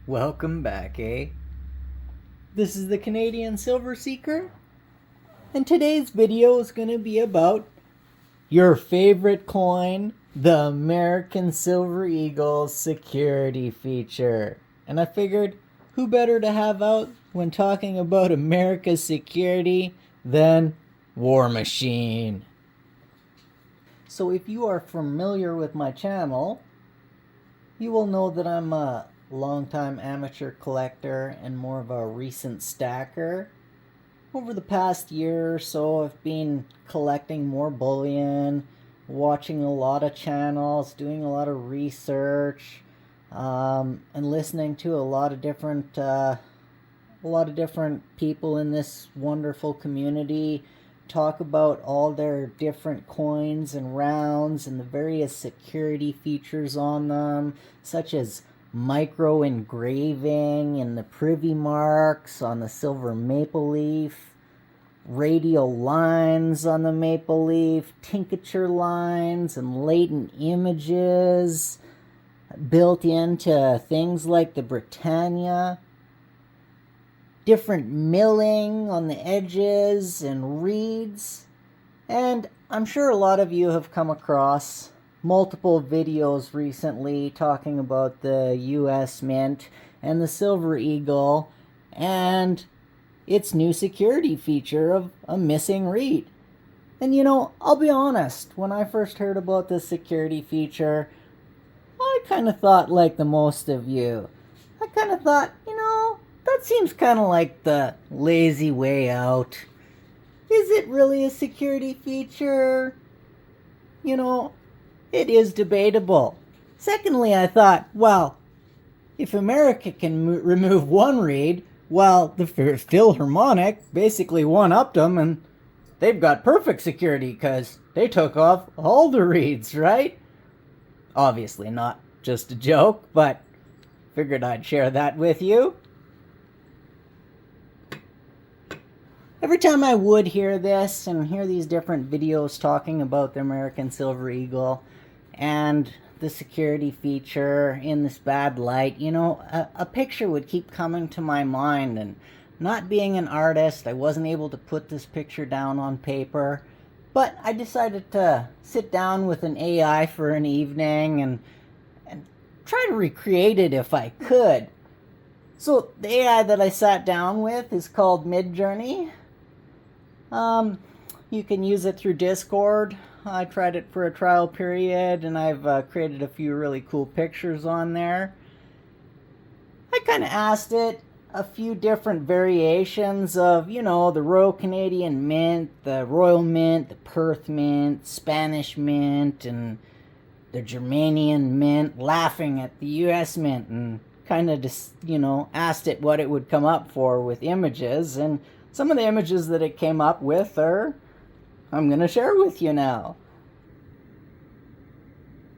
Welcome back, eh? This is the Canadian Silver Seeker, and today's video is going to be about your favorite coin, the American Silver Eagle security feature. And I figured, who better to have out when talking about America's security than War Machine? So if you are familiar with my channel, you will know that I'm a longtime amateur collector and more of a recent stacker. Over the past year or so, I've been collecting more bullion, watching a lot of channels, doing a lot of research, and listening to a lot of different people in this wonderful community talk about all their different coins and rounds and the various security features on them, such as micro engraving and the privy marks on the silver maple leaf, radial lines on the maple leaf, tincture lines and latent images built into things like the Britannia, different milling on the edges and reeds. And I'm sure a lot of you have come across multiple videos recently talking about the US Mint and the Silver Eagle and its new security feature of a missing reed. And I'll be honest, when I first heard about this security feature, I kind of thought like the most of you. I kind of thought, that seems kind of like the lazy way out. Is it really a security feature? It is debatable. Secondly, I thought, well, if America can remove one reed, well, the Philharmonic basically one-upped them, and they've got perfect security because they took off all the reeds, right? Obviously not just a joke, but figured I'd share that with you. Every time I would hear this and hear these different videos talking about the American Silver Eagle and the security feature in this bad light, a picture would keep coming to my mind. And not being an artist, I wasn't able to put this picture down on paper. But I decided to sit down with an AI for an evening and try to recreate it if I could. So the AI that I sat down with is called Midjourney. You can use it through Discord. I tried it for a trial period and I've created a few really cool pictures on there. I kind of asked it a few different variations of, the Royal Canadian Mint, the Royal Mint, the Perth Mint, Spanish Mint, and the Germanian Mint, laughing at the US Mint, and kind of just, asked it what it would come up for with images. And some of the images that it came up with I'm going to share with you now.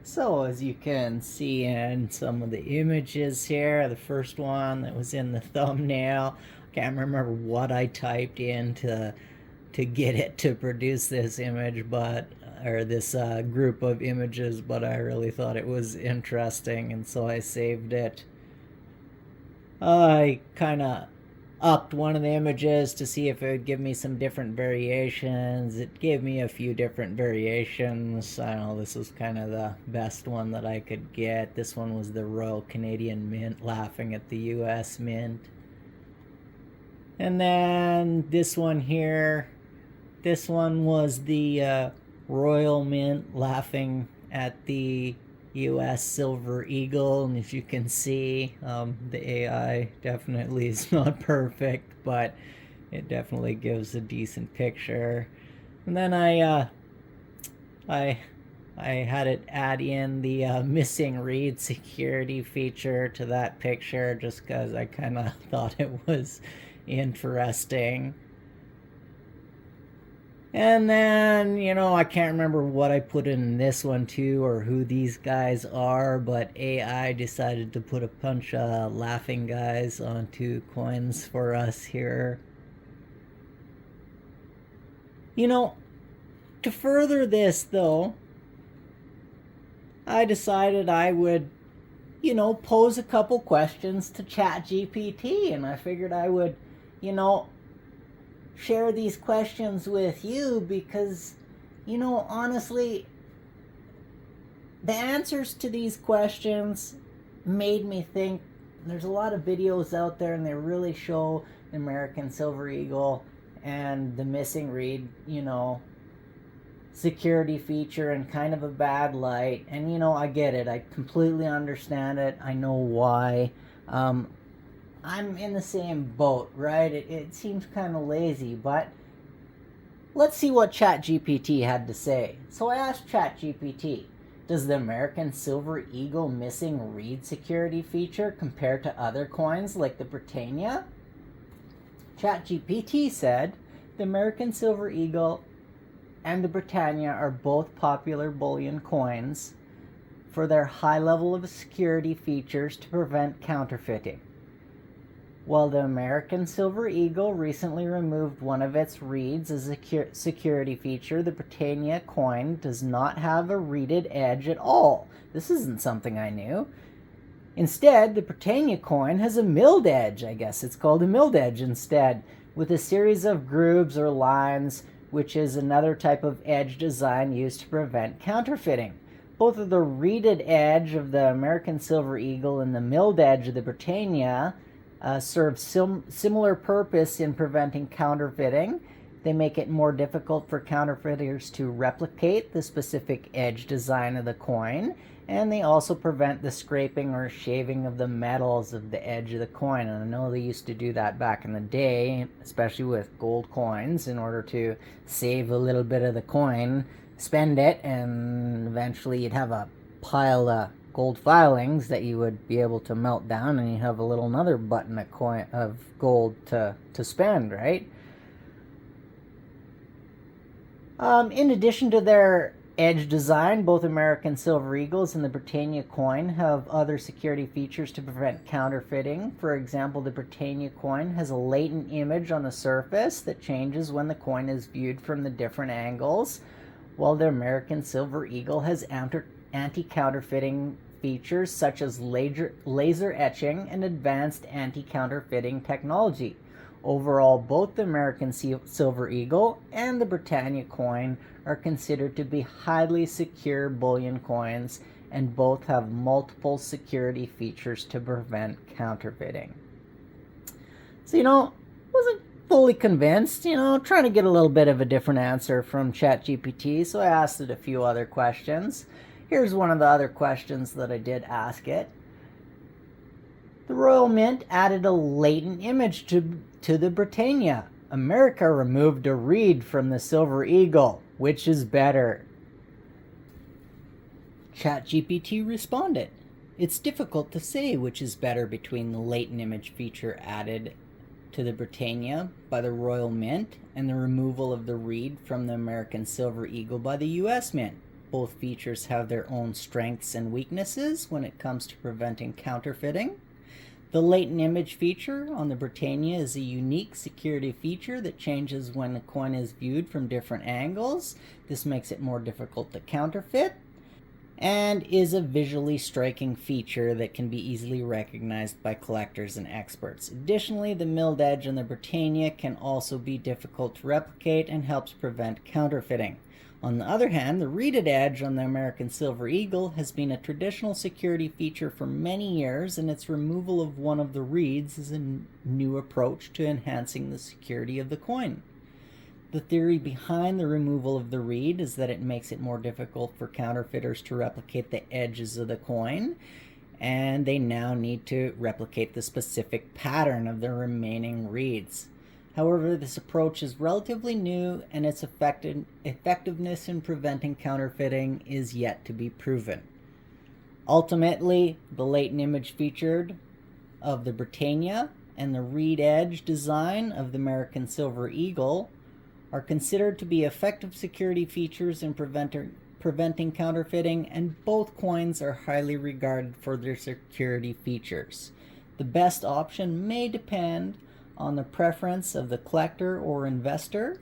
So as you can see in some of the images here, the first one that was in the thumbnail, I can't remember what I typed in to get it to produce this image, or this group of images, but I really thought it was interesting, and so I saved it. I kind of upped one of the images to see if it would give me some different variations. It gave me a few different variations. I don't know, this was kind of the best one that I could get. This one was the Royal Canadian Mint laughing at the US Mint. And then this one here, this one was the Royal Mint laughing at the US Silver Eagle. And as you can see, the AI definitely is not perfect, but it definitely gives a decent picture. And then I had it add in the missing reed security feature to that picture just because I kind of thought it was interesting. And then, I can't remember what I put in this one too, or who these guys are, but AI decided to put a bunch of laughing guys onto coins for us here. To further this though, I decided I would, pose a couple questions to ChatGPT, and I figured I would, share these questions with you because, honestly, the answers to these questions made me think. There's a lot of videos out there, and they really show the American Silver Eagle and the missing reed, security feature in kind of a bad light. And I get it. I completely understand it. I know why. I'm in the same boat, right? It seems kind of lazy, but let's see what ChatGPT had to say. So I asked ChatGPT, does the American Silver Eagle missing reed security feature compare to other coins like the Britannia? ChatGPT said the American Silver Eagle and the Britannia are both popular bullion coins for their high level of security features to prevent counterfeiting. While the American Silver Eagle recently removed one of its reeds as a security feature, the Britannia coin does not have a reeded edge at all. This isn't something I knew. Instead, the Britannia coin has a milled edge. I guess it's called a milled edge instead, with a series of grooves or lines, which is another type of edge design used to prevent counterfeiting. Both of the reeded edge of the American Silver Eagle and the milled edge of the Britannia serve similar purpose in preventing counterfeiting. They make it more difficult for counterfeiters to replicate the specific edge design of the coin, and they also prevent the scraping or shaving of the metals of the edge of the coin. And I know they used to do that back in the day, especially with gold coins, in order to save a little bit of the coin, spend it, and eventually you'd have a pile of gold filings that you would be able to melt down, and you have a little another button of gold to spend, right? In addition to their edge design, both American Silver Eagles and the Britannia coin have other security features to prevent counterfeiting. For example, the Britannia coin has a latent image on the surface that changes when the coin is viewed from the different angles, while the American Silver Eagle has anti-counterfeiting features such as laser etching and advanced anti-counterfeiting technology. Overall, both the American Silver Eagle and the Britannia coin are considered to be highly secure bullion coins, and both have multiple security features to prevent counterfeiting. So, wasn't fully convinced, trying to get a little bit of a different answer from ChatGPT, so I asked it a few other questions. Here's one of the other questions that I did ask it. The Royal Mint added a latent image to the Britannia. America removed a reed from the Silver Eagle. Which is better? ChatGPT responded, it's difficult to say which is better between the latent image feature added to the Britannia by the Royal Mint and the removal of the reed from the American Silver Eagle by the US Mint. Both features have their own strengths and weaknesses when it comes to preventing counterfeiting. The latent image feature on the Britannia is a unique security feature that changes when the coin is viewed from different angles. This makes it more difficult to counterfeit, and is a visually striking feature that can be easily recognized by collectors and experts. Additionally, the milled edge on the Britannia can also be difficult to replicate and helps prevent counterfeiting. On the other hand, the reeded edge on the American Silver Eagle has been a traditional security feature for many years, and its removal of one of the reeds is a new approach to enhancing the security of the coin. The theory behind the removal of the reed is that it makes it more difficult for counterfeiters to replicate the edges of the coin, and they now need to replicate the specific pattern of the remaining reeds. However, this approach is relatively new, and its effectiveness in preventing counterfeiting is yet to be proven. Ultimately, the latent image featured of the Britannia and the reed edge design of the American Silver Eagle are considered to be effective security features in preventing counterfeiting, and both coins are highly regarded for their security features. The best option may depend on the preference of the collector or investor.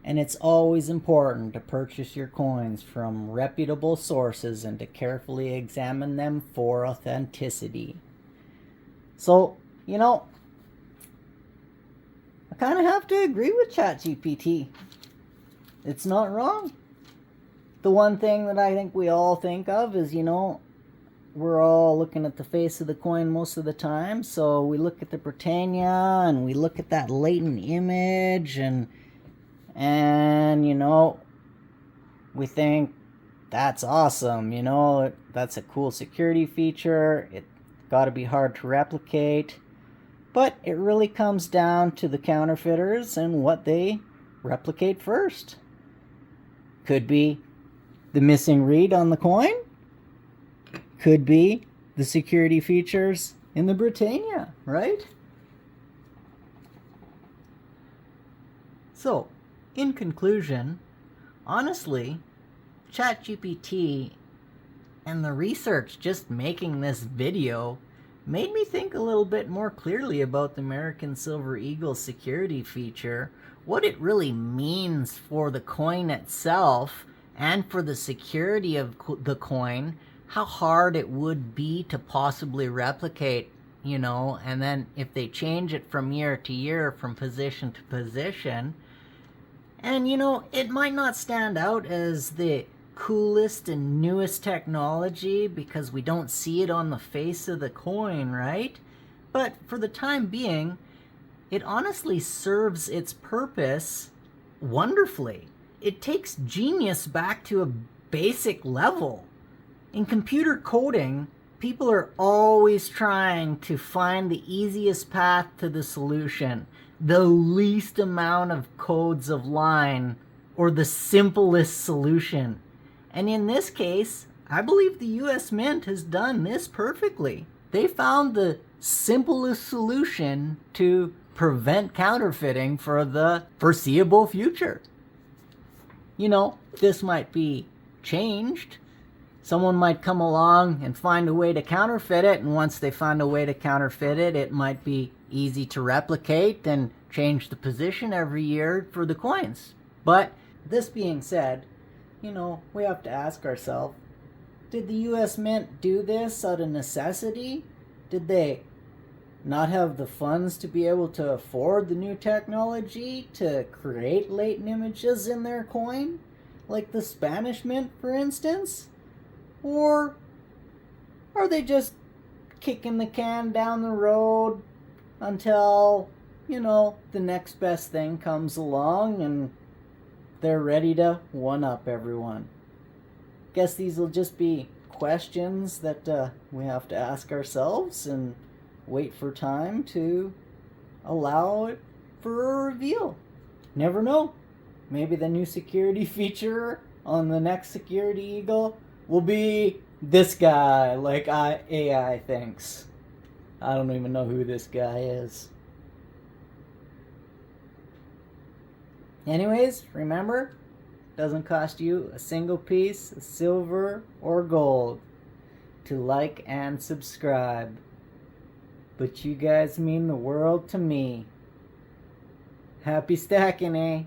And it's always important to purchase your coins from reputable sources and to carefully examine them for authenticity. So, I kind of have to agree with ChatGPT. It's not wrong. The one thing that I think we all think of is, we're all looking at the face of the coin most of the time. So we look at the Britannia and we look at that latent image and we think that's awesome. That's a cool security feature. It got to be hard to replicate. But it really comes down to the counterfeiters and what they replicate first. Could be the missing read on the coin. Could be the security features in the Britannia, right? So, in conclusion, honestly, ChatGPT and the research just making this video made me think a little bit more clearly about the American Silver Eagle security feature, what it really means for the coin itself and for the security of the coin, how hard it would be to possibly replicate, and then if they change it from year to year, from position to position. And, it might not stand out as the coolest and newest technology because we don't see it on the face of the coin, right? But for the time being, it honestly serves its purpose wonderfully. It takes genius back to a basic level. In computer coding, people are always trying to find the easiest path to the solution, the least amount of codes of line, or the simplest solution. And in this case, I believe the US Mint has done this perfectly. They found the simplest solution to prevent counterfeiting for the foreseeable future. This might be changed. Someone might come along and find a way to counterfeit it, and once they find a way to counterfeit it, it might be easy to replicate and change the position every year for the coins. But this being said, we have to ask ourselves, did the US Mint do this out of necessity? Did they not have the funds to be able to afford the new technology to create latent images in their coin? Like the Spanish Mint, for instance? Or are they just kicking the can down the road until, the next best thing comes along and they're ready to one-up everyone? Guess these will just be questions that we have to ask ourselves and wait for time to allow it for a reveal. Never know. Maybe the new security feature on the next Security Eagle will be this guy, like AI thinks. I don't even know who this guy is. Anyways, remember, it doesn't cost you a single piece of silver or gold to like and subscribe. But you guys mean the world to me. Happy stacking, eh?